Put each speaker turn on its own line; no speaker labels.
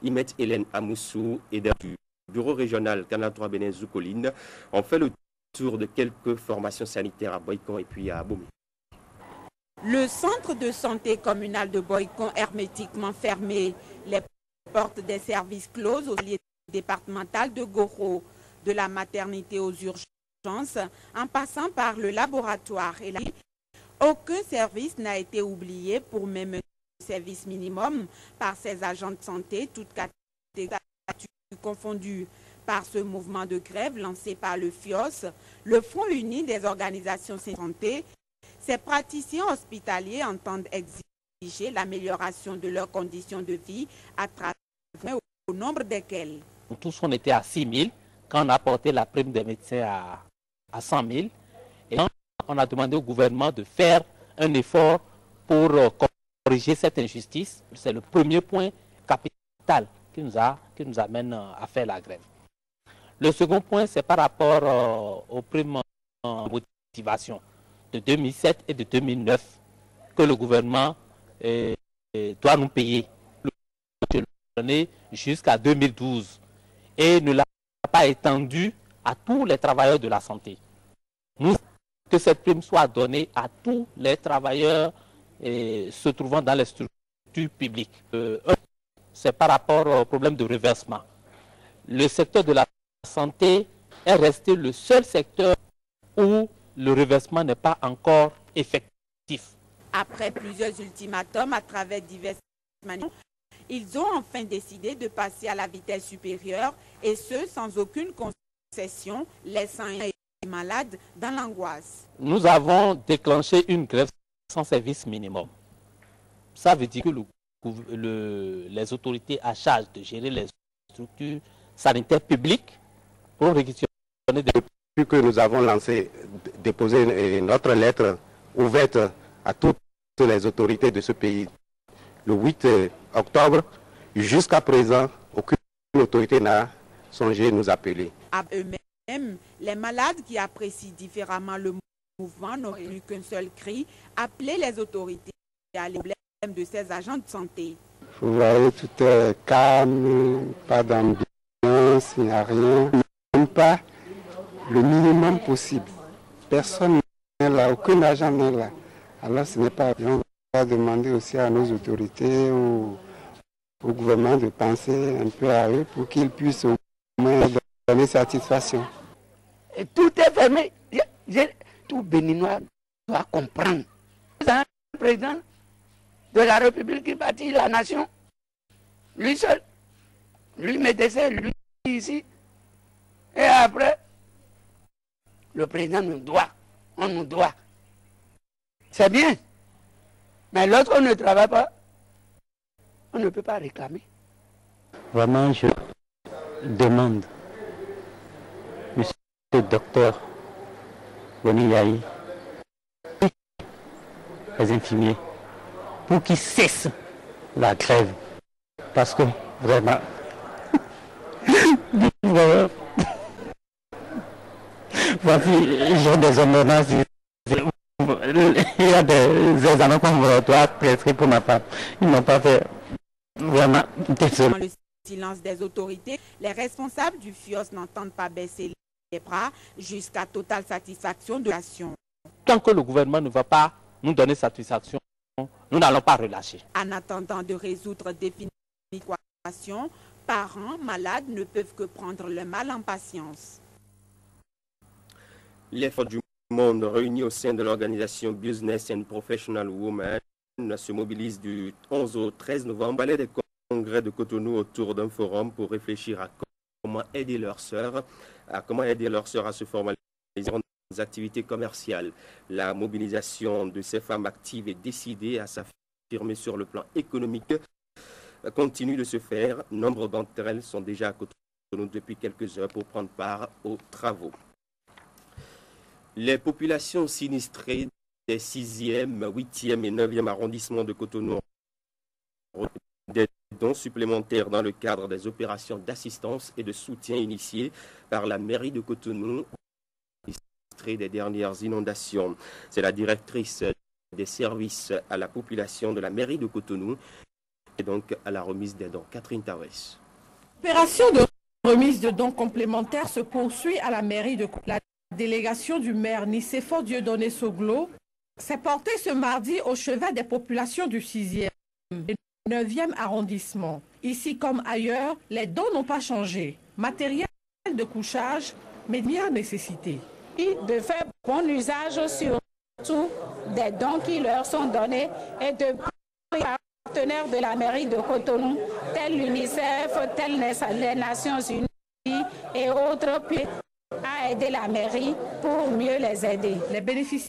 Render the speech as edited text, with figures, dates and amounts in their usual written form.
Imet Hélène Amoussou et du bureau régional Canal 3 Bénin Zoukoline ont fait le tour de quelques formations sanitaires à Boycon et puis à Bomi.
Le centre de santé communal de Boycon hermétiquement fermé, les portes des services closes au lieu départemental de Goro, de la maternité aux urgences, en passant par le laboratoire. Et là, aucun service n'a été oublié pour même un service minimum par ces agents de santé, toutes catégories confondues. Par ce mouvement de grève lancé par le FIOS, le Front uni des organisations de santé, ces praticiens hospitaliers entendent exiger l'amélioration de leurs conditions de vie à travers au nombre desquels.
Tous on était à 6 000 quand on a porté la prime des médecins à 100 000. Et on a demandé au gouvernement de faire un effort pour corriger cette injustice. C'est le premier point capital qui nous amène à faire la grève. Le second point, c'est par rapport aux primes en motivation de 2007 et de 2009 que le gouvernement doit nous payer jusqu'à 2012 et ne l'a pas étendu à tous les travailleurs de la santé. Nous, que cette prime soit donnée à tous les travailleurs se trouvant dans les structures publiques. C'est par rapport au problème de reversement. Le secteur de la santé est resté le seul secteur où le reversement n'est pas encore effectif.
Après plusieurs ultimatums à travers diverses manières, ils ont enfin décidé de passer à la vitesse supérieure et ce, sans aucune concession, laissant les malades dans l'angoisse.
Nous avons déclenché une grève sans service minimum. Ça veut dire que les autorités à charge de gérer les structures sanitaires publiques pour réquisitionner des...
Depuis que nous avons déposé notre lettre ouverte à toutes les autorités de ce pays, le 8 octobre, jusqu'à présent, aucune autorité n'a songé nous appeler.
À eux-mêmes, les malades qui apprécient différemment le mouvement n'ont plus qu'un seul cri, appeler les autorités à les problèmes de ces agents de santé.
Vous voyez, tout est calme, pas d'ambiance, il n'y a rien, même pas le minimum possible. Personne n'est là, aucun agent n'est là. Alors ce n'est pas bien. On va demander aussi à nos autorités, au gouvernement de penser un peu à eux pour qu'ils puissent au moins donner satisfaction.
Et tout est fermé. Tout Béninois doit comprendre. Un président de la République qui bâtit la nation, lui seul, lui médecin, lui ici. Et après, le président nous doit, on nous doit. C'est bien. Mais lorsqu'on ne travaille pas, on ne peut pas réclamer.
Vraiment, je demande, monsieur le docteur Boniyaï, les infirmiers, pour qu'ils cessent la grève. Parce que vraiment, voici, j'ai des ordonnances. Il y a des examens qu'on doit prescrire pour ma femme. Ils n'ont pas fait. Vraiment, désolé.
Dans le silence des autorités, les responsables du FIOS n'entendent pas baisser les bras jusqu'à totale satisfaction de l'action.
Tant que le gouvernement ne va pas nous donner satisfaction, nous n'allons pas relâcher.
En attendant de résoudre définitivement l'équation, parents, malades ne peuvent que prendre le mal en patience.
L'effort du monde réuni au sein de l'organisation Business and Professional Women se mobilise du 11 au 13 novembre au palais des congrès de Cotonou autour d'un forum pour réfléchir à comment aider leurs sœurs à se formaliser dans des activités commerciales. La mobilisation de ces femmes actives et décidées à s'affirmer sur le plan économique continue de se faire. Nombre d'entre elles sont déjà à Cotonou depuis quelques heures pour prendre part aux travaux. Les populations sinistrées des 6e, 8e et 9e arrondissements de Cotonou ont des dons supplémentaires dans le cadre des opérations d'assistance et de soutien initiées par la mairie de Cotonou des dernières inondations. C'est la directrice des services à la population de la mairie de Cotonou donc à la remise des dons. Catherine Tawes.
L'opération de remise de dons complémentaires se poursuit à la mairie de Cotonou. La délégation du maire Nicéphore Dieudonné Soglo s'est portée ce mardi au chevet des populations du 6e et 9e arrondissement. Ici comme ailleurs, les dons n'ont pas changé. Matériel de couchage, première nécessité.
De faire bon usage surtout des dons qui leur sont donnés et de partenaires de la mairie de Cotonou, tels l'UNICEF, tels les Nations Unies et autres, puis à aider la mairie pour mieux les aider.
Les bénéficiaires